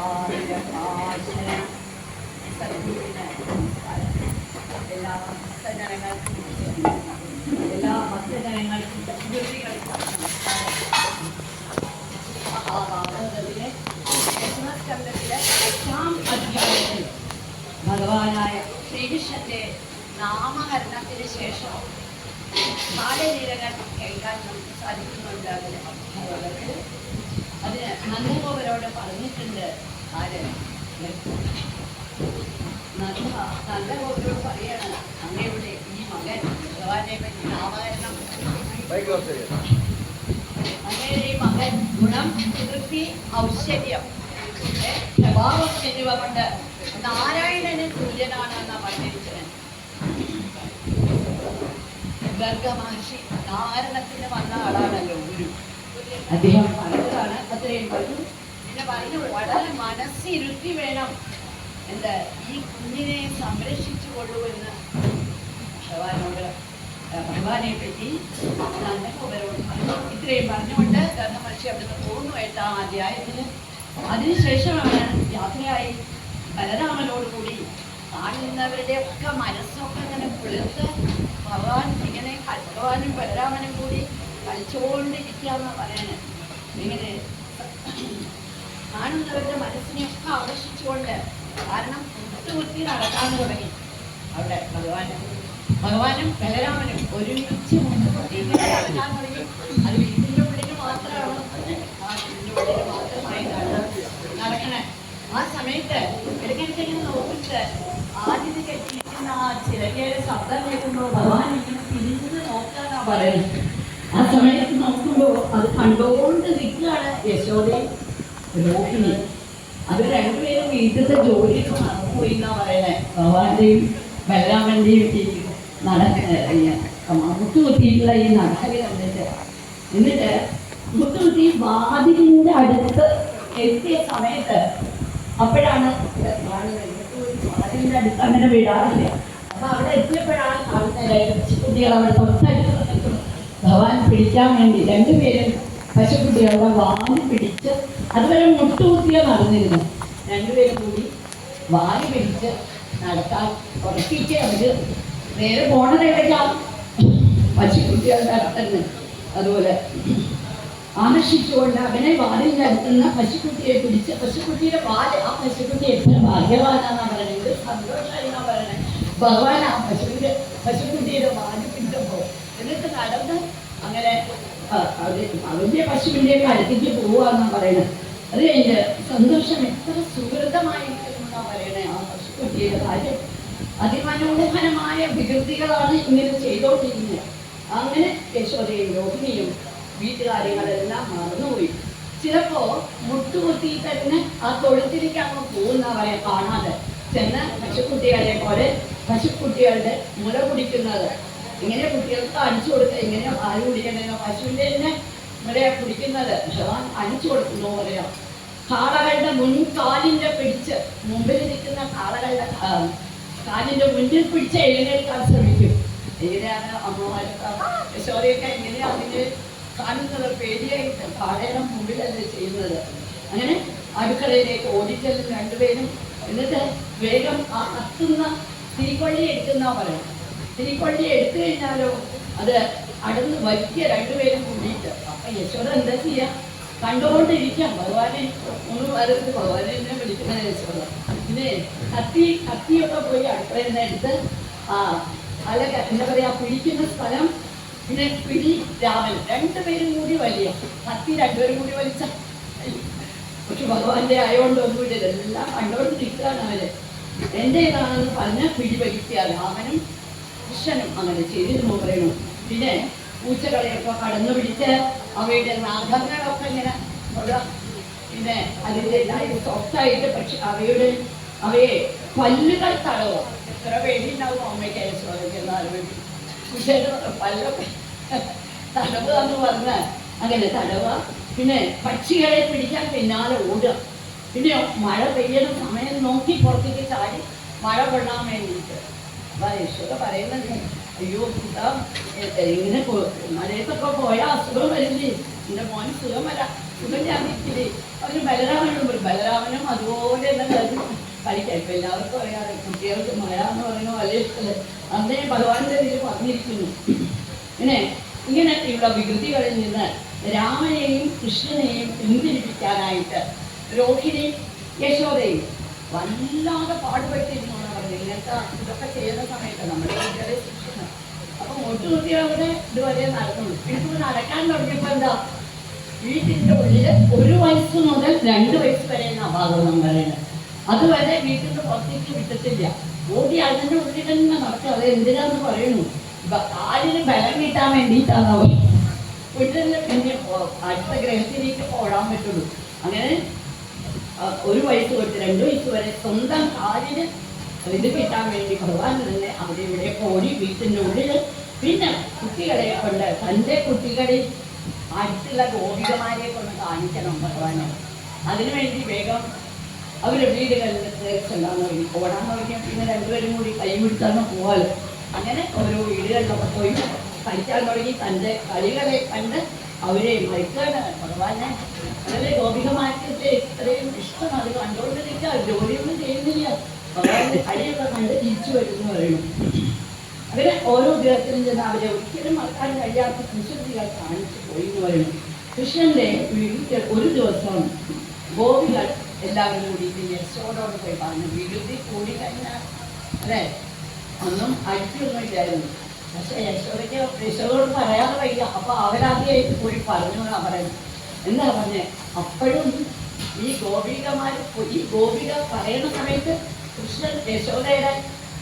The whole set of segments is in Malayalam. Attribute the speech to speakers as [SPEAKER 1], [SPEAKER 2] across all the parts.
[SPEAKER 1] എല്ലാ ഭക്തജനങ്ങൾക്കും മഹാഭാരതത്തിലെ ദശമസ്കന്ധത്തിലെ 8-ാം അധ്യായത്തിൽ ഭഗവാനായ ശ്രീകൃഷ്ണന്റെ നാമകരണത്തിന് ശേഷം ബാലലീലകൾ കേൾക്കാൻ നമുക്ക് സാധിക്കുന്നുണ്ട്. അതിന് നന്ദഗോപരോട് പറഞ്ഞിട്ടുണ്ട്. ആര് നന്ദഗോപരോട് പറയാണ്, അങ്ങയുടെ ഈ മകൻ ഭഗവാനെ പറ്റി നാമകരണം, അങ്ങയുടെ ഈ മകൻ ഗുണം, കീർത്തി, ഔശ്വര്യം, സ്വഭാവം എന്നിവ കൊണ്ട് നാരായണന് തുല്യനാണെന്നാ പറഞ്ഞിരിക്കുന്നത്. ഗർഗ മഹർഷി നാരണത്തിന് വന്ന ആളാണല്ലോ ഗുരു. അദ്ദേഹം പറഞ്ഞതാണ്, അത്രയും പറഞ്ഞു. പിന്നെ പറഞ്ഞു, വളരെ മനസ്സിരുത്തി വേണം എന്താ ഈ കുഞ്ഞിനെ സംരക്ഷിച്ചു കൊള്ളുവെന്ന് ഭഗവാനെ പറ്റി നന്ദഗോപരോട് പറഞ്ഞു. ഇത്രയും പറഞ്ഞുകൊണ്ട് ഗർഗ മഹർഷി അവിടുന്ന് പോകുന്നു 8-ാം അധ്യായത്തിന്. അതിനുശേഷമാണ് യാത്രയായി ബലരാമനോടുകൂടി കാണുന്നവരുടെ ഒക്കെ മനസ്സൊക്കെ ഇങ്ങനെ കുളിർത്ത് ഭഗവാനും ബലരാമനും കൂടി കളിച്ചുകൊണ്ടിരിക്കാന്ന് പറയാന്. ഇങ്ങനെ കാണുന്നവരുടെ മനസ്സിനെയൊക്കെ ആകർഷിച്ചുകൊണ്ട്, കാരണം കുത്തി നടക്കാൻ തുടങ്ങി അവിടെ ഭഗവാനും ബലരാമനും ഒരുമിച്ച് നടക്കാൻ തുടങ്ങി. അത് വീട്ടിൻ്റെ ഉള്ളിൽ മാത്രമാണ്, ആ വീട്ടിൻ്റെ ഉള്ളിൽ മാത്രമായി നടക്കണേ. ആ സമയത്ത് ഇടയ്ക്കിടയ്ക്ക് നോക്കിയിട്ട് ആദ്യം കെട്ടിയിരിക്കുന്ന ആ ചിലകയുടെ ശബ്ദം കേൾക്കുമ്പോൾ ഭഗവാൻ ഇങ്ങനെ തിരിഞ്ഞ് നോക്കാനാ പറയുന്നത്. ആ സമയത്ത് നോക്കുമ്പോൾ അത് കണ്ടുകൊണ്ട് നിൽക്കുകയാണ് യശോദയും രോഹിണി. അവർ രണ്ടുപേരും വീട്ടിലത്തെ ജോലിയൊക്കെ മറന്നുപോയി എന്നാ പറയണേ. ഭഗവാന്റെയും ബലരാമന്റെയും മുട്ടുകുത്തിയിട്ടുള്ള ഈ നടക്കല് കണ്ടിട്ട്, എന്നിട്ട് മുട്ടുകുത്തി വാതിലിന്റെ അടുത്ത് എത്തിയ സമയത്ത് അപ്പോഴാണ് വാതിലിന്റെ അടുത്ത് അങ്ങനെ വിടാറില്ല. അപ്പൊ അവിടെ എത്തിയപ്പോഴാണ് പശുക്കുട്ടികൾ അവിടെ തൊട്ടടുത്ത് ഭഗവാൻ പിടിക്കാൻ വേണ്ടി രണ്ടുപേരും പശുക്കുട്ടികളുടെ വാല് പിടിച്ച്, അതുവരെ മുട്ടുകുത്തിയ നടന്നിരുന്നു. രണ്ടുപേരും കൂടി വാല് പിടിച്ച് നടക്കാൻ ഉറപ്പിച്ച് അവര് നേരെ പോണത് എവിടേക്കാണ്? പശുക്കുട്ടികളുടെ അടുത്തുനിന്ന്. അതുപോലെ ആകർഷിച്ചുകൊണ്ട് അവനെ വാലിൻ്റെ അടുത്തുനിന്ന് പശുക്കുട്ടിയെ പിടിച്ച്, പശുക്കുട്ടിയുടെ വാല്, ആ പശുക്കുട്ടി എത്ര ഭാഗ്യവാനാന്നാ പറയുന്നത്, സന്തോഷമായി എന്നാ പറയണത്. ഭഗവാൻ ആ പശുക്കുട്ടിയുടെ വാല് പിടിച്ചപ്പോൾ എന്നിട്ട് നടന്ന് അങ്ങനെ അവന്റെ പശുവിൻ്റെ അടുത്തേക്ക് പോവാന്നാ പറയണത്. അത് കഴിഞ്ഞ് സന്തോഷം എത്ര സുഹൃതമായിരിക്കുമെന്നാ പറയണേ. ആ പശുക്കുട്ടിയുടെ കാര്യം അതിമനോഹരമായ വികൃതികളാണ് ഇങ്ങനെ ചെയ്തോണ്ടിരിക്കുന്നത്. അങ്ങനെ യശോദയും രോഹിണിയും വീട്ടുകാര്യങ്ങളെല്ലാം മറന്നുപോയി. ചിലപ്പോ മുട്ടുകുത്തി തന്നെ ആ തൊഴുത്തിലേക്ക് അങ്ങ് പോകുന്ന പറയാൻ കാണാതെ ചെന്ന് പശുക്കുട്ടികളെ പോലെ പശുക്കുട്ടികളുടെ മുല കുടിക്കുന്നത്, ഇങ്ങനെ കുട്ടികൾക്ക് അണിച്ചു കൊടുക്കുക, ഇങ്ങനെ പാല് കുടിക്കണമെന്നോ പശുവിൻ്റെ തന്നെ മുലയെ കുടിക്കുന്നത് ഭഗവാൻ അണിച്ചു കൊടുക്കുന്നു പറയാം. കാളകളുടെ മുൻകാലിൻ്റെ പിടിച്ച്, മുമ്പിലിരിക്കുന്ന കാളകളുടെ കാലിൻ്റെ മുന്നിൽ പിടിച്ച് എഴുന്നേൽക്കാൻ ശ്രമിക്കും. എങ്ങനെയാണ് അമ്മമാരൊക്കെ യശോദയൊക്കെ എങ്ങനെയാണ് അതിന് കാണുന്നത്? പേടിയായിട്ട് കാളയുടെ മുമ്പിലല്ലേ ചെയ്യുന്നത്. അങ്ങനെ അടുക്കളയിലേക്ക് ഓടിച്ചെല്ലും രണ്ടുപേരും. എന്നിട്ട് വേഗം ആ കത്തുന്ന തിരിക്കൊള്ളി എടുക്കുന്ന പറയണം. തിരിക്കൊള്ളി എടുത്തു കഴിഞ്ഞാലോ അത് അടുന്ന് വലിയ രണ്ടുപേരും കൂടിയിട്ട്. അപ്പൊ യശോദ എന്താ ചെയ്യാ? കണ്ടുകൊണ്ടിരിക്കാം. ഭഗവാനെ ഒന്നും വരരുത്, ഭഗവാനെ എന്നെ വിളിക്കുന്ന യശോദ. പിന്നെ കത്തിയൊക്കെ പോയി അടുക്കളയിൽ നിന്ന് എടുത്ത് അല്ല എന്താ പറയാ പിടിക്കുന്ന സ്ഥലം, പിന്നെ പിടി രാമൻ രണ്ടുപേരും കൂടി വലിയ കത്തി രണ്ടുപേരും കൂടി വലിച്ച. പക്ഷെ ഭഗവാന്റെ ആയതുകൊണ്ട് ഒന്നുമില്ല, ഇതെല്ലാം കണ്ടുകൊണ്ട് നിൽക്കുകയാണ് അവര്. എൻ്റെ ഇതാണെന്ന് പറഞ്ഞ പിടി വലിക്കുക. രാമനും കൃഷ്ണനും അങ്ങനെ ചെയ്തിരുന്നു പറയണു. പിന്നെ പൂച്ചകളെയൊക്കെ കടന്നു പിടിച്ച് അവയുടെ നാഗങ്ങളൊക്കെ ഇങ്ങനെ പിന്നെ അതിൻ്റെ എല്ലാം സോഫ്റ്റായിട്ട്, പക്ഷെ അവയെ പല്ലുകൾ തടവുക. എത്ര പേടിയുണ്ടാവും അമ്മയ്ക്ക് യശോദയ്ക്കെന്നാലും വേണ്ടി. പക്ഷേ പല്ലൊക്കെ തടവുക എന്ന് പറഞ്ഞാൽ അങ്ങനെ തടവുക. പിന്നെ പക്ഷികളെ പിടിക്കാൻ പിന്നാലെ ഓടുക. പിന്നെ മഴ പെയ്യുന്ന സമയം നോക്കി പുറത്തേക്ക് ചാടി മഴ കൊള്ളാൻ വേണ്ടിയിട്ട്. അപ്പൊ യശോദ പറയുന്നത്, അയ്യോ ഇങ്ങനെ മഴയത്തൊക്കെ പോയാൽ അസുഖം വരില്ലേ, എൻ്റെ മോന് സുഖം സുഖജാതിക്കില്ലേ അവന് ബലരാമനും അതുപോലെ തന്നെ കളിക്കാം. ഇപ്പം എല്ലാവർക്കും അറിയാതെ കുട്ടികൾക്ക് മഴ എന്ന് പറയുന്നത് വലിയ ഇഷ്ടമല്ല. അന്നേ ഭഗവാന്റെ ഇതിൽ പറഞ്ഞിരിക്കുന്നു. ഇങ്ങനെയുള്ള വികൃതികളിൽ നിന്ന് രാമനെയും കൃഷ്ണനെയും പിന്തിരിപ്പിക്കാനായിട്ട് രോഹിണിയും യശോദയും വല്ലാതെ പാടുപെട്ടിരുന്നാണ് പറഞ്ഞത്. ഇങ്ങനത്തെ ഇതൊക്കെ ചെയ്യുന്ന സമയത്ത് നമ്മുടെ വീട്ടിലെ ശിക്ഷണം. അപ്പം ഒട്ടുകുത്തി അവിടെ ഇതുവരെ നടക്കുള്ളൂ. ഇപ്പോൾ നടക്കാൻ തുടങ്ങിയപ്പോൾ എന്താ, വീട്ടിൻ്റെ ഉള്ളിൽ 1 വയസ്സ് മുതൽ 2 വയസ്സ് വരെ ഭാഗവതം പറയുന്നത്. അതുവരെ വീട്ടിൽ നിന്ന് പുറത്തേക്ക് വിട്ടിട്ടില്ല. ഓടി അതിൻ്റെ ഉള്ളിൽ തന്നെ നടക്കുക. അത് എന്തിനാന്ന് പറയുന്നു, കാലിന് ബലം കിട്ടാൻ വേണ്ടിയിട്ടാണ് വീട്ടിൽ പിന്നെ അടുത്ത ഗ്രഹത്തിലേക്ക് ഓടാൻ പറ്റുള്ളൂ. അങ്ങനെ 1 വയസ്സ് തൊട്ട് 2 വയസ്സ് വരെ സ്വന്തം കാലിന് ഇത് കിട്ടാൻ വേണ്ടി ഭഗവാൻ തന്നെ അവിടെ ഇവിടെ ഓടി വീട്ടിൻ്റെ ഉള്ളിൽ. പിന്നെ കുട്ടികളെ കൊണ്ട് തൻ്റെ കുട്ടികളിൽ അടുത്തുള്ള ഗോപികമാരെ കൊണ്ട് കാണിക്കണം ഭഗവാനെ. അതിനുവേണ്ടി വേഗം അവർ വീടുകളിൽ ചെല്ലാൻ തുടങ്ങി, ഓടാൻ തുടങ്ങി. പിന്നെ 2 പേരും കൂടി കൈ പിടിച്ചാണ് പോകാറ്. അങ്ങനെ ഓരോ വീടുകളിലൊക്കെ പോയി കളിക്കാൻ തുടങ്ങി. തൻ്റെ കളികളെ കണ്ട് അവരെ മരിക്കാണ് ഭഗവാനെ. അതല്ലേ ഗോപികമാർക്ക് ഇത്രയും ഇഷ്ടം. അത് കണ്ടുകൊണ്ടിരിക്കുക, ജോലിയൊന്നും ചെയ്യുന്നില്ല. ഭഗവാന്റെ കളിയൊക്കെ കണ്ട് തിരിച്ചു വരുന്നു പറയുന്നു. അങ്ങനെ ഓരോ ഗ്രഹത്തിലും ചെന്ന് അവരെ ഒരിക്കലും മറക്കാൻ കഴിയാത്ത കുസൃതികൾ കാണിച്ചു പോയി എന്ന് പറയുന്നു. കൃഷ്ണന്റെ വീട്ടിൽ ഒരു ദിവസം ഗോപികൾ എല്ലാവരും കൂടി യശോദോട് പോയി പറഞ്ഞു. വികൃതി കൂടി കഴിഞ്ഞാൽ അല്ലേ, ഒന്നും അടിക്കൊന്നും ഇല്ലായിരുന്നു. പക്ഷെ യശോദോട് പറയാതെ വയ്യ. അപ്പൊ അവരാദ്യമായിട്ട് പോയി പറഞ്ഞു എന്നാ പറയുന്നത്. എന്താ പറഞ്ഞേ, അപ്പോഴും ഈ ഗോപിക പറയുന്ന സമയത്ത് കൃഷ്ണൻ യശോദയുടെ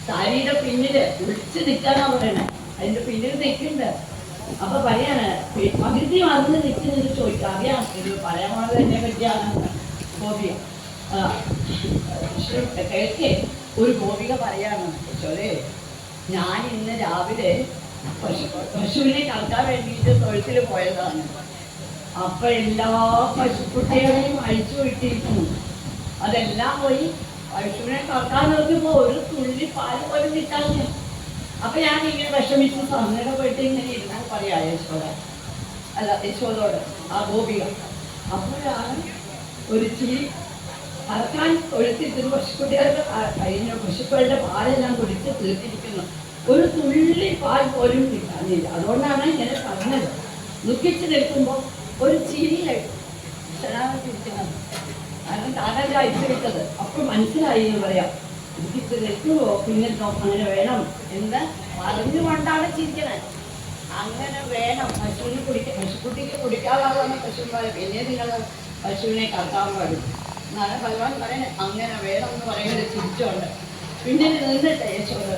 [SPEAKER 1] സാരിയുടെ പിന്നില് ഒളിച്ച് നിൽക്കാനാ പറയണേ. അതിന്റെ പിന്നിൽ നിൽക്കുന്നുണ്ട്. അപ്പൊ പറയാണ്, പകുതി വന്ന് നിൽക്കുന്നത് ചോദിക്കാം. അറിയാം ഇത് പറയാൻ പോണത് എന്നെ പറ്റിയാണ്. ഗോപിക കേൾക്കേ, ഒരു ഗോപിക പറയാണ്, യശോദേ ഞാൻ ഇന്ന് രാവിലെ പശുവിനെ കളക്കാൻ വേണ്ടിയിട്ട് തൊഴുത്തിൽ പോയതാണ്. അപ്പൊ എല്ലാ പശുക്കുട്ടികളെയും അഴിച്ചു വിട്ടിരിക്കുന്നു. അതെല്ലാം പോയി പശുവിനെ കളക്കാൻ നോക്കിയപ്പോ ഒരു തുള്ളി പാല് പോലും കിട്ടാതെ. അപ്പൊ ഞാൻ ഇങ്ങനെ വിഷമിച്ച് സമ്മേടെ പോയിട്ട് ഇങ്ങനെ ഇരുന്നാൽ പറയാ യശോദോട് ആ ഗോപിക. അപ്പോഴാണ് ഒരു ചിരി അറക്കാൻ തൊഴുത്തിട്ട് പശുക്കുട്ടികളുടെ കഴിഞ്ഞ പശുക്കളുടെ പാലെല്ലാം കുടിച്ച് തീർത്തിരിക്കുന്നു. ഒരു തുള്ളി പാൽ പോലും കിട്ടാനില്ല. അതുകൊണ്ടാണ് ഇങ്ങനെ പറഞ്ഞത്. ദുഃഖിച്ച് നിൽക്കുമ്പോൾ ഒരു ചിരിയായിട്ട് ചിരിക്കുന്നത്. കാരണം താനല്ല അയച്ചു വിട്ടത്. അപ്പോൾ മനസ്സിലായി എന്ന് പറയാം. ദുഃഖിച്ച് നിൽക്കുമോ പിന്നെ അങ്ങനെ വേണം എന്ന് പറഞ്ഞുകൊണ്ടാണ് ചിരിക്കുന്നത്. അങ്ങനെ വേണം പശുക്കുട്ടിക്ക് കുടിക്കാതാവുന്ന പശുവിനെ പിന്നെ നിങ്ങൾ പശുവിനെ കറക്കാൻ പാടും എന്നാണ് ഭഗവാൻ പറയുന്നത്. അങ്ങനെ വേണം എന്ന് പറയുന്നത് ചിരിച്ചുകൊണ്ട്. പിന്നെ നിന്നിട്ട് യശോദ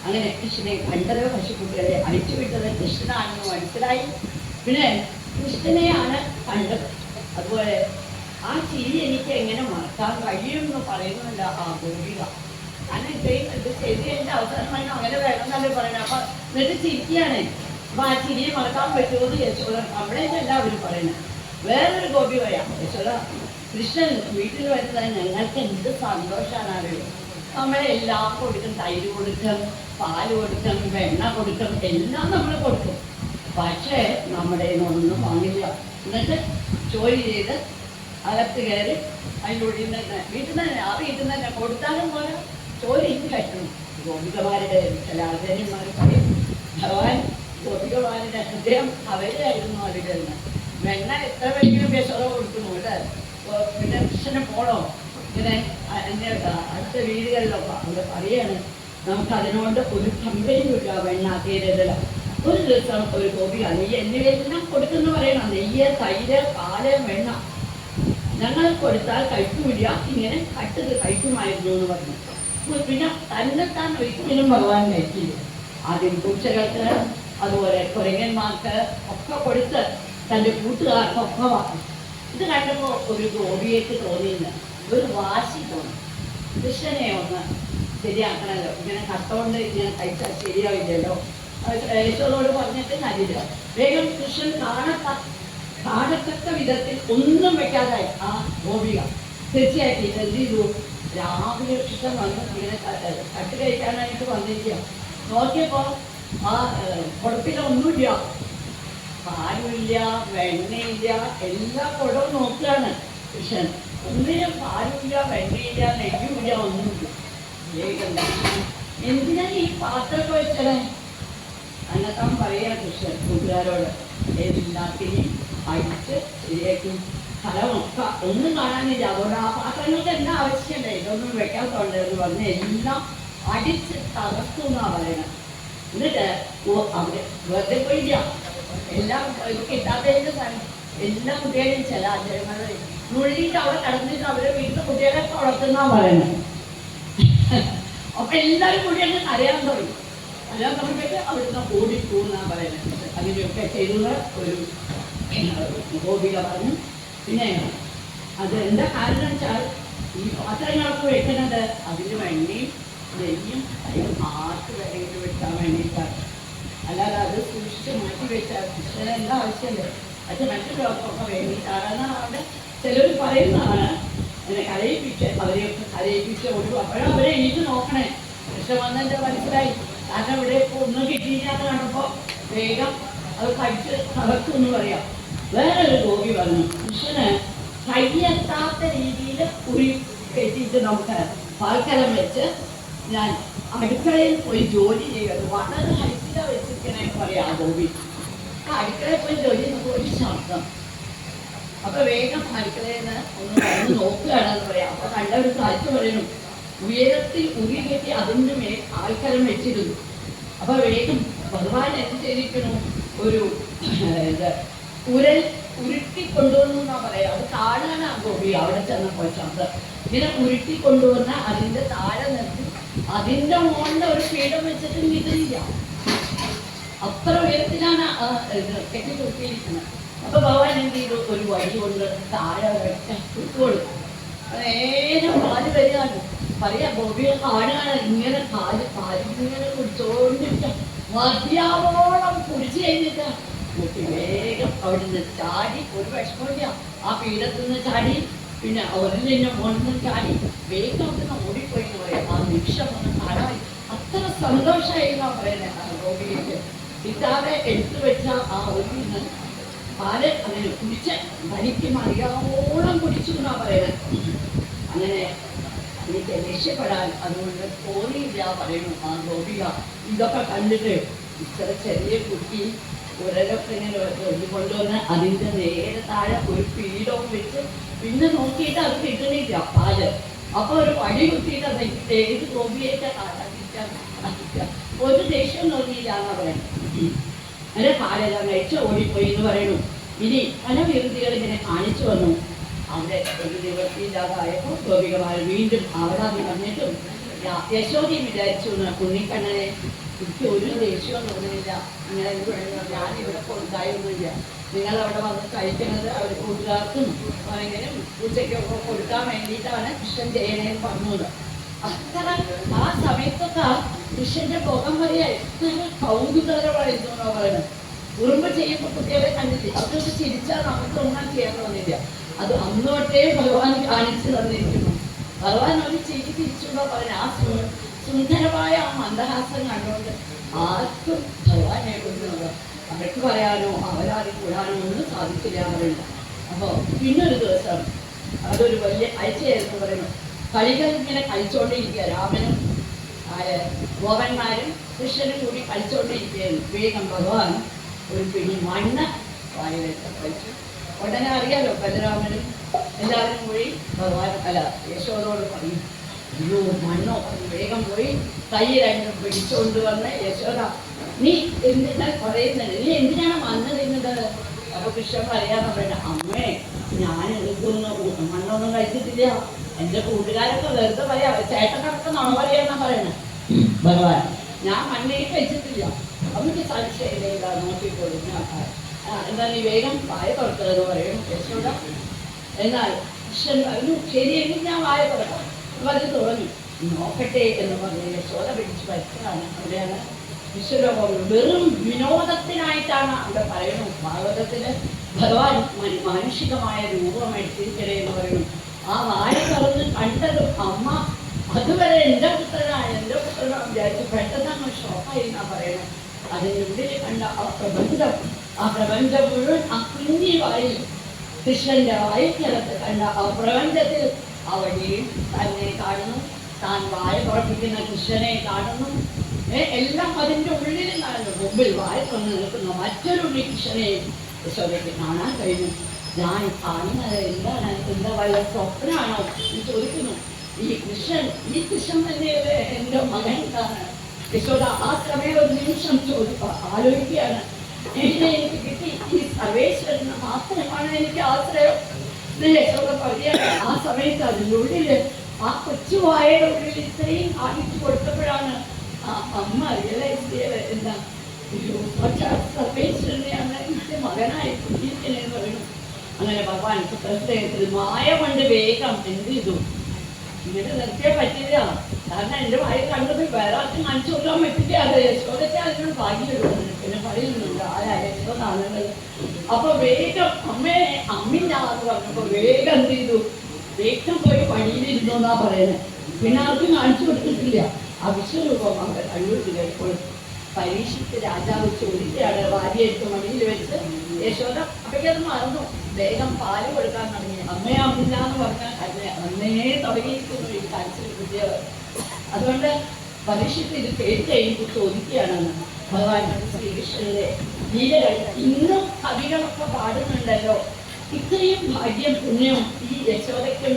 [SPEAKER 1] അങ്ങനെ കൃഷ്ണനെ കണ്ടത് പശുക്കുട്ടികളെ അഴിച്ചുവിട്ടത് കൃഷ്ണനാണെന്ന് മനസ്സിലായി. പിന്നെ കൃഷ്ണനെയാണ് കണ്ടത്. അതുപോലെ ആ ചിരി എനിക്ക് എങ്ങനെ മറക്കാൻ കഴിയുമെന്ന് പറയുന്നില്ല ആ ഗോപിക. കാരണം ഇത്രയും ഇത് ചെയ്ത് എൻ്റെ അവസരമായി അങ്ങനെ വേണമെന്നല്ലേ പറയുന്നത്. അപ്പൊ എന്നിട്ട് ചിരിക്കുകയാണ്. അപ്പൊ ആ ചിരിയെ മറക്കാൻ പറ്റുമെന്ന് യശോദ അവിടേക്ക് എല്ലാവരും പറയുന്നത്. വേറൊരു ഗോപി പറയാം, യശോദ കൃഷ്ണൻ വീട്ടിൽ വരുന്നത് ഞങ്ങൾക്ക് എന്ത് സന്തോഷമാണ് അറിയുമോ. നമ്മളെല്ലാം കൊടുക്കും, തൈര് കൊടുക്കും, പാല് കൊടുക്കും, വെണ്ണ കൊടുക്കും, എല്ലാം നമ്മൾ കൊടുക്കും. പക്ഷേ നമ്മുടെ ഒന്നും വാങ്ങില്ല. എന്നിട്ട് ജോലി ചെയ്ത് അകത്ത് കയറി അതിൻ്റെ ഉള്ളിൽ തന്നെ വീട്ടിൽ തന്നെ ആ വീട്ടിൽ തന്നെ കൊടുത്താലും പോലെ ജോലി കഴിക്കണം. ഗോപികമാരുടെ ചില ആചാര്യന്മാർ പറയും, ഭഗവാൻ ഗോപികമാരുടെ ഹൃദയം അവരെയായിരുന്നു അവരുടെ തന്നെ. വെണ്ണ എത്ര വേണമെങ്കിലും യശോദ കൊടുക്കുന്നു. ഇവിടെ പിന്നെ കൃഷ്ണന് പോണോ ഇങ്ങനെ അടുത്ത വീടുകളിലൊക്കെ അവിടെ പറയാണ്, നമുക്ക് അതിനോട് ഒരു കമ്പനിയും ഇല്ല. വെണ്ണ തീരതല ഒരു ദിവസം ഒരു ഗോപിക നെയ്യ് എന്നിവയെല്ലാം കൊടുക്കുന്നു പറയണം. നെയ്യ്, തൈര്, പാല്, വെണ്ണ ഞങ്ങൾ കൊടുത്താൽ കഴിക്കൂല, ഇങ്ങനെ കട്ടത് കഴിക്കുമായിരുന്നു എന്ന് പറഞ്ഞു. പിന്നെ തന്നെത്താൻ ഒരിക്കലും ഭഗവാൻ കഴിക്കില്ല. ആദ്യം പൂച്ചകൾക്ക് അതുപോലെ കുരങ്ങന്മാർക്ക് ഒക്കെ കൊടുത്ത് തൻ്റെ കൂട്ടുകാർക്കൊക്കെ വാങ്ങി. ഇത് കണ്ടപ്പോൾ ഒരു ഗോപിയേക്ക് തോന്നിയില്ല, ഒരു വാശി തോന്നി. കൃഷ്ണനെ ഒന്ന് ശരിയാക്കണമല്ലോ, ഇങ്ങനെ കട്ടോണ്ട് ഇങ്ങനെ കഴിച്ചാൽ ശരിയാവില്ലല്ലോ. യശോദോട് പറഞ്ഞിട്ട് കാര്യമില്ല. വേഗം കൃഷ്ണൻ കാണത്തക്ക വിധത്തിൽ ഒന്നും വെക്കാതായി ആ ഗോപിക. തീർച്ചയായിട്ടും എന്ത് ചെയ്തു, രാവിലെ കൃഷ്ണൻ വന്ന് ഇങ്ങനെ കട്ട് കഴിക്കാനായിട്ട് വന്നിരിക്കുക. നോക്കിയപ്പോൾ ആ കുഴപ്പമില്ല, ഒന്നുമില്ല. പാലുമില്ല, വെണ്ണയില്ല, എല്ലാ കുടവും നോക്കുകയാണ് കൃഷ്ണൻ. ഒന്നിനും പാലുമില്ല, വെണ്ണയില്ല, നെയ്യുമില്ല, ഒന്നുമില്ല. വേഗം എന്തിനാ ഈ പാത്രമൊക്കെ വെച്ചേ? അന്നത്താൻ പറയാ കൃഷ്ണൻ കൂട്ടുകാരോട്, എല്ലാത്തിനെയും അടിച്ച് ശരിയാക്കി ഫലമൊക്കെ ഒന്നും കാണാനില്ല. അതുകൊണ്ട് ആ പാത്രങ്ങൾക്ക് എന്താ ആവശ്യമില്ല, ഇതൊന്നും വെക്കാത്തോണ്ട് എന്ന് പറഞ്ഞ് എല്ലാം അടിച്ച് തകർത്തു എന്നാ പറയണത്. എന്നിട്ട് അവര് വെറുതെ പോയില്ല, എല്ലാം കിട്ടാത്തതിന്റെ എല്ലാ കുട്ടികളെയും ചില ആചാര്യന്മാരെ നുള്ളിയിട്ട് അവിടെ കിടന്നിട്ട് അവരെ വീട്ടിലെ കുട്ടികളെ വളർത്തുന്നാ പറയുന്നത്. അപ്പൊ എല്ലാവരും കൂടി അങ്ങ് അറിയാൻ തുടങ്ങി. അറിയാൻ തുടങ്ങിയിട്ട് അവിടുന്ന് ഓടിപ്പോന്നാ പറയുന്നത്. അങ്ങനെയൊക്കെ ചെയ്തുള്ള ഒരു ഗോപിക പറഞ്ഞു. പിന്നെ അത് എന്താ കാരണം വെച്ചാൽ ഈ പാത്രങ്ങളൊക്കെ വെക്കുന്നത് അതിന് വെണ്ണയും നെയ്യും അതിന് ആർക്ക് വേണമെങ്കിലും വെക്കാൻ വേണ്ടിയിട്ടാണ്. അല്ലാതെ അത് സൂക്ഷിച്ച് മാറ്റി വെച്ചാൽ കൃഷ്ണന് എന്താ ആവശ്യമല്ലേ, അത് മറ്റുള്ളവർക്കൊക്കെ വേണ്ടിയിട്ടാണ് അവിടെ ചിലർ പറയുന്നതാണ്. അങ്ങനെ കരയിപ്പിച്ച് അവരെയൊക്കെ കരയിപ്പിച്ച് ഒഴിവ്. അപ്പോഴും അവരെ എനിക്ക് നോക്കണേ. കൃഷ്ണൻ വന്നെൻ്റെ മനസ്സിലായി. കാരണം ഇവിടെ ഇപ്പോൾ ഒന്നും കിട്ടിയില്ലാന്ന് കാണുമ്പോൾ വേഗം അത് കഴിച്ച് തകർത്തു എന്ന് പറയാം. വേറൊരു ഗോപി പറഞ്ഞു, കൃഷ്ണന് കയ്യെത്താത്ത രീതിയിൽ കുഴി കെട്ടിയിട്ട് നമുക്ക് പാൽക്കലം വെച്ച് ഞാൻ അടുക്കളയിൽ പോയി ജോലി ചെയ്യുന്നത്. വളരെ ഹൈറ്റില വെച്ചിരിക്കണമെന്ന് പറയാം ആ ഗോപി. അടുക്കളയിൽ പോയി ജോലി ചെയ്യുമ്പോൾ ഒരു ശബ്ദം. അപ്പൊ വേഗം അടുക്കളയിൽ നിന്ന് ഒന്ന് വന്ന് നോക്കുകയാണെന്ന് പറയാം. അപ്പൊ കണ്ട ഒരു കാഴ്ച പറയുന്നു, ഉയരത്തിൽ ഉരി കെട്ടി അതിൻ്റെ മേൽ ആൾക്കാരം വെച്ചിരുന്നു. അപ്പൊ വേഗം ഭഗവാൻ എന്ത് ചെയ്തിരിക്കുന്നു, ഒരു ഉരുട്ടിക്കൊണ്ടുവന്നു എന്നാ പറയാ. അത് താഴാണ് ആ ഗോപി അവിടെ ചെന്നപ്പോൾ ശബ്ദം. ഇങ്ങനെ ഉരുട്ടിക്കൊണ്ടുവന്ന അതിന്റെ താഴെ നിർത്തി അതിന്റെ മുകളിൽ ഒരു പീഠം വെച്ചിട്ട് ഇതില്ല. അത്ര ഉയരത്തിലാണ് കെട്ടി തൂക്കിയിരിക്കുന്നത്. അപ്പൊ ഭഗവാൻ എന്ത് ചെയ്തു, ഒരു വഴി കൊണ്ട് താഴെ കൊടുത്തു. നേരെ പാല് വരികയാണ്. പറയാ ഗോപിയെ കാണുകയാണ്. ഇങ്ങനെ പാലിങ്ങനെ കുടിച്ചോണ്ടിരിക്കാം. മതിയാവോളം കുടിച്ചു കഴിഞ്ഞിട്ട് കുട്ടി വേഗം അവിടുന്ന് ചാടി. ഒരു വിഷമമില്ല, ആ പീഠത്തിൽ നിന്ന് ചാടി. പിന്നെ ഒരിഞ്ഞ മുകളിൽ നിന്ന് ചാടി വേഗം അവിടുന്ന് ഓടിപ്പോയി എന്ന് പറയാം. ആ നിമിഷം ഒന്ന് കാണാൻ അത്ര സന്തോഷമായിരുന്നു പറയുന്നത് ഗോപിക്ക്. ഇതാതെ എടുത്തു വെച്ച ആ ഒരു പാല് അങ്ങനെ കുടിച്ച് തനിക്ക് മറിയാവോളം കുടിച്ചു എന്നാ പറയുന്നത്. അങ്ങനെ എനിക്ക് രക്ഷപ്പെടാൻ അതുകൊണ്ട് തോന്നിയില്ല പറയുന്നു ആ ഗോപിക. ഇതൊക്കെ കണ്ടിട്ട് ഇത്ര ചെറിയ കുട്ടി ഉരലൊക്കെ ഇങ്ങനെ കൊണ്ടുവന്ന് അതിൻ്റെ നേരെ താഴെ ഒരു പീഠവും വെച്ച് പിന്നെ നോക്കിയിട്ട് അത് കിട്ടണില്ല പാല്. അപ്പൊ ഒരു വടി കുത്തിയിട്ട് അത് ഏത് ഗോപിയൊക്കെ ഒരു ദേഷ്യം തോന്നിയില്ല എന്നാ പറയുന്നത്. അങ്ങനെ പാലെല്ലാം കഴിച്ച് ഓടിപ്പോയി എന്ന് പറയുന്നു. ഇനി പല വിരുദ്ധികൾ ഇങ്ങനെ കാണിച്ചു വന്നു. അവിടെ ഒരു നിവൃത്തിയില്ലാതായപ്പോൾ ഗോപികമാർ വീണ്ടും അവിടെ വന്നിട്ടും യശോദയും വിചാരിച്ചു കുഞ്ഞിക്കണ്ണനെ എനിക്ക് ഒരു ദേഷ്യവും തോന്നുന്നില്ല, ഇങ്ങനെ ഞാനിവിടെ ഉണ്ടായൊന്നുമില്ല. നിങ്ങളവിടെ വന്ന് കഴിക്കുന്നത് അവർ കൂട്ടുകാർക്കും ആണെങ്കിലും ഉച്ചയ്ക്കൊക്കെ കൊടുക്കാൻ വേണ്ടിയിട്ടാണ് കൃഷ്ണൻ ചെയ്യണേന്ന് പറഞ്ഞത്. അത്ര ആ സമയത്തൊക്കെ കൃഷ്ണന്റെ മുഖം പറയാ എത്ര കൗതുകരമായിരുന്നു എന്നാ പറയുന്നത്. ഉറുമ്പ് ചെയ്യുമ്പോൾ കുട്ടികളെ കണ്ടിട്ട് അതൊക്കെ ചിരിച്ചാൽ നമുക്കൊന്നും ചെയ്യാൻ തോന്നില്ല. അത് അന്നോട്ടേ ഭഗവാൻ കാണിച്ചു തന്നിരിക്കുന്നു. ഭഗവാൻ ഒരു ചിരി തിരിച്ചുണ്ടോ പറയുന്നത്. ആ സുന്ദരമായ ആ മന്ദഹാസം കണ്ടുകൊണ്ട് ആർക്കും ഭഗവാനെ കൊണ്ടുവന്നത് അവർക്ക് പറയാനോ അവരാരും കൂടാനോ ഒന്നും സാധിച്ചില്ല പറയുന്നത്. അപ്പോൾ പിന്നൊരു ദിവസം അതൊരു വലിയ കാഴ്ചയായിരുന്നു പറയുന്നു. കളികൾ ഇങ്ങനെ കളിച്ചുകൊണ്ടിരിക്കുക. രാമനും ഗോപന്മാരും കൃഷ്ണനും കൂടി കളിച്ചുകൊണ്ടിരിക്കുകയായിരുന്നു. വേഗം ഭഗവാൻ ഒരു പിടി മണ്ണ് വായിലേക്ക് കഴിച്ചു. ഉടനെ അറിയാലോ ബലരാമനും എല്ലാവരും പോയി ഭഗവാൻ യശോദോട് പറയും, അയ്യോ മണ്ണോ. വേഗം പോയി കൈ രണ്ടും പിടിച്ചുകൊണ്ട് വന്ന് യശോദ നീ എന്തിനാ പറയുന്നത്, നീ എന്തിനാണ് മണ്ണ് തിന്നത്? അപ്പൊ കൃഷ്ണൻ പറയാന്ന് പറയുന്നത്, അമ്മേ ഞാൻ എനിക്കൊന്നും മണ്ണൊന്നും കഴിച്ചിട്ടില്ല. എൻ്റെ കൂട്ടുകാരൊക്കെ വെറുതെ പറയാ, ചേട്ടനൊക്കെ നുണ പറയാന്നാ പറയണേ ഭഗവാൻ. ഞാൻ മണ്ണിൽ കഴിച്ചിട്ടില്ല. അമ്മയ്ക്ക് സംശയമില്ല, നോക്കിക്കോളൂ. എന്താ നീ വേഗം വായ തുറക്കലെന്ന് പറയും യശോദ. എന്നാൽ കൃഷ്ണൻ പറഞ്ഞു ശരിയെങ്കിൽ ഞാൻ വായ തുറക്കാം. അത് തുറന്നു നോക്കട്ടെ എന്ന് പറഞ്ഞ് യശോദ പിടിച്ച് വയ്ക്കാണ്. അവിടെയാണ് വിശ്വലോകം വെറും വിനോദത്തിനായിട്ടാണ് അവിടെ പറയുന്നു. ഭാഗവതത്തിന് ഭഗവാൻ മാനുഷികമായ രൂപം എടുത്തിരിക്കണേ എന്ന് പറയുന്നു. ആ വായ തുറന്ന് കണ്ടതും അമ്മ അതുവരെ എൻ്റെ പുത്രനാണ് വിചാരിച്ചു പെട്ടെന്ന് ഷോക്കായി എന്നാ പറയണേ. അതിനുള്ളിൽ കണ്ട ആ പ്രബന്ധം ആ പ്രപഞ്ചം മുഴുവൻ ആ കുഞ്ഞി വായിൽ കൃഷ്ണന്റെ വായിക്കകത്ത് കണ്ട ആ പ്രപഞ്ചത്തിൽ അവിടെയും തന്നെ കാണുന്നു, താൻ വായ പ്രവർത്തിക്കുന്ന കൃഷ്ണനെ കാണുന്നു. എല്ലാം അതിൻ്റെ ഉള്ളിൽ നടന്നു. മുമ്പിൽ വായ തുറന്ന് നിൽക്കുന്ന മറ്റൊരു ഉണ്ണി കൃഷ്ണനെ യശോദയ്ക്ക് കാണാൻ കഴിഞ്ഞു. ഞാൻ കാണുന്നത് എന്താണ്? എന്താ വല്ല സ്വപ്നമാണോ എന്ന് ചോദിക്കുന്നു. ഈ കൃഷ്ണൻ തന്നെയല്ലേ എൻ്റെ മകൻ കാണാൻ. യശോദ ആ സമയം ഒരു നിമിഷം ആലോചിക്കുകയാണ്, എനിക്ക് കിട്ടി ഈ സർവേശ്വരന് മാത്രമാണ് എനിക്ക് ആശ്രയം. യശോദ പറയുകയാണ്. ആ സമയത്ത് അതിൻ്റെ ഉള്ളില് ആ കൊച്ചുവായയുടെ ഉള്ളിൽ ഇത്രയും കാണിച്ചു കൊടുത്തപ്പോഴാണ് ആ അമ്മ റിയലൈസ് ചെയ്ത് എന്താ സർവേശ്വരനെയാണ് എനിക്ക് മകനായി കുഞ്ഞിരിക്കണെന്ന് പറയുന്നു. അങ്ങനെ ഭഗവാൻ ഹൃദയത്തിൽ മായ കൊണ്ട് വേഗം എന്ത് ചെയ്തു, ഇങ്ങനെ നിർത്തിയാൽ പറ്റില്ല. കാരണം എൻ്റെ വായ കണ്ടത് വേറെ ആർക്കും കാണിച്ചു കൊടുക്കാൻ പറ്റില്ല. അത് യശോദയ്ക്ക് അതിനോട് ഭാഗ്യം വരുന്നുണ്ട്. പിന്നെ പറയുന്നുണ്ട് ആരാ യശോദ ആളുകൾ. അപ്പൊ വേഗം അമ്മിഞ്ഞാന്ന് പറഞ്ഞപ്പോ വേഗം എന്ത് ചെയ്തു, വേഗം പോയി പണിയിലിരുന്നു എന്നാ പറയുന്നത്. പിന്നെ ആർക്കും കാണിച്ചു കൊടുത്തിട്ടില്ല. ആ വിശ്വരൂപം അവർ കണ്ടുപിടിച്ചില്ല. ഇപ്പോൾ പരീക്ഷിച്ച് രാജാവ് ചോദിക്കുകയാണ്, ഭാര്യയെടുത്ത് മടിയിൽ വെച്ച്. യശോദ അപ്പോഴേക്കത് മറന്നു. വേഗം പാല് കൊടുക്കാൻ തുടങ്ങി. അമ്മയെ അമ്മിഞ്ഞാന്ന് പറഞ്ഞാൽ അന്നേ തുടങ്ങിയിരിക്കുന്നു ഈ കാഴ്ചയിൽ കുട്ടിയവർ. അതുകൊണ്ട് പരീക്ഷിച്ച് ഇത് കേട്ട് കഴിഞ്ഞ് ചോദിക്കുകയാണെന്ന് ഭഗവാൻ ശ്രീകൃഷ്ണന്റെ ലീലകൾ ഇന്നും കവികളൊക്കെ പാടുന്നുണ്ടല്ലോ. ഇത്രയും ഭാഗ്യം പുണ്യവും ഈ യശോദയ്ക്കും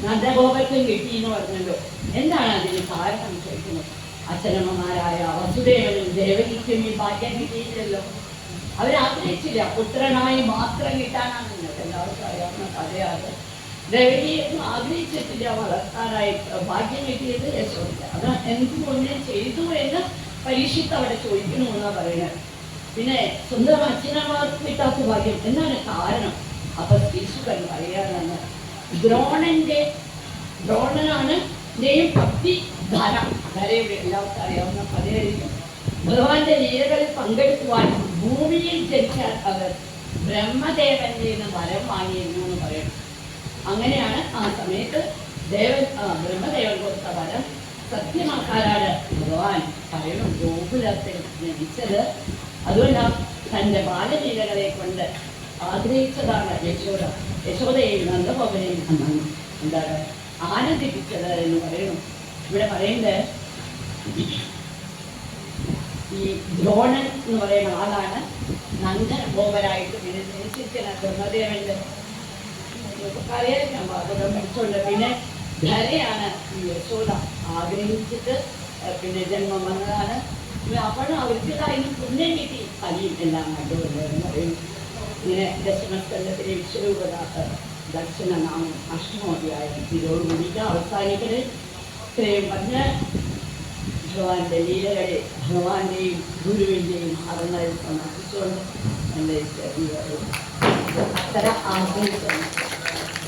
[SPEAKER 1] നന്ദഗോപയ്ക്കും കിട്ടി എന്ന് പറഞ്ഞല്ലോ. എന്താണ് അതിന് കാരണം ചോദിക്കുന്നത്? അച്ഛനമ്മമാരായ വസുദേവനും ദേവകിക്കും ഈ ഭാഗ്യം കിട്ടിയില്ലല്ലോ. അവരാഗ്രഹിച്ചില്ല. പുത്രനായി മാത്രം കിട്ടാനാണ് നിങ്ങൾക്ക് എല്ലാവർക്കും അറിയാവുന്ന കഥയാണ്. ദേവകിയൊന്നും ആഗ്രഹിച്ചിട്ടില്ല വളർത്താനായി. ഭാഗ്യം കിട്ടിയത് യശോദ. അത് എന്ത് പുണ്യം ചെയ്തു എന്ന് പരീക്ഷിത്ത് അവിടെ ചോദിക്കണു എന്നാ പറയുന്നത്. പിന്നെ സ്വന്തം അച്ഛനമ്മമാർക്ക് കിട്ടാത്ത ഭാഗ്യം എന്താണ് കാരണം? അപ്പൊ ശ്രീശുഖൻ പറയാനാണ്, ദ്രോണനാണ് ഭക്തി ധര. ധരയുടെ എല്ലാവർക്കും അറിയാവുന്ന കഥയായിരിക്കും. ഭഗവാന്റെ ലീലകളിൽ പങ്കെടുക്കുവാൻ ഭൂമിയിൽ ജനിച്ചാൽ അവർ ബ്രഹ്മദേവന്റെ നിന്ന് വരം വാങ്ങിയിരുന്നു എന്ന് പറയുന്നു. അങ്ങനെയാണ് ആ സമയത്ത് ബ്രഹ്മദേവൻ കൊടുത്ത വരം സത്യമാക്കാനാണ് ഭഗവാൻ പറയുന്നു ഗോകുലത്തിൽ ജനിച്ചത്. അതുകൊണ്ട് തൻ്റെ ബാലലീലകളെ കൊണ്ട് ആഗ്രഹിച്ചതാണ് യശോദയെയും നന്ദഗോപനെയും എന്താണ് ആനന്ദിപ്പിച്ചത് എന്ന് പറയുന്നു. ഇവിടെ പറയുന്നത് ഈ ദ്രോണൻ എന്ന് പറയുന്ന ആളാണ് നന്ദഗോപരായിട്ട് പിന്നെ ജനിച്ചിരിക്കുന്ന ബ്രഹ്മദേവന്റെ അറിയാം വാദം പഠിച്ചുകൊണ്ട്. പിന്നെ ധരയാണ് ഈ യശോദ ആഗ്രഹിച്ചിട്ട് പിന്നെ ജന്മം വന്നതാണ്. അപ്പോഴും അവർക്കതായാലും പുണ്യം കിട്ടി കലിയും എല്ലാം കണ്ടുകൊണ്ട് എന്ന് പറയുന്നു. ഇങ്ങനെ ദശമസ്കന്ധത്തിലെ വിശ്വരൂപത ദർശന നാമം അഷ്ടമോധ്യായം ഇതോടുകൂടിയിട്ട് അവസാനിക്കല്. ഇത്രയും പറഞ്ഞ് ഭഗവാന്റെ ലീലകളെ ഭഗവാന്റെയും ഗുരുവിൻ്റെയും ആദരങ്ങളിൽ സമർപ്പിച്ചുകൊണ്ട് എൻ്റെ അത്തരം ആഗ്രഹിച്ചു.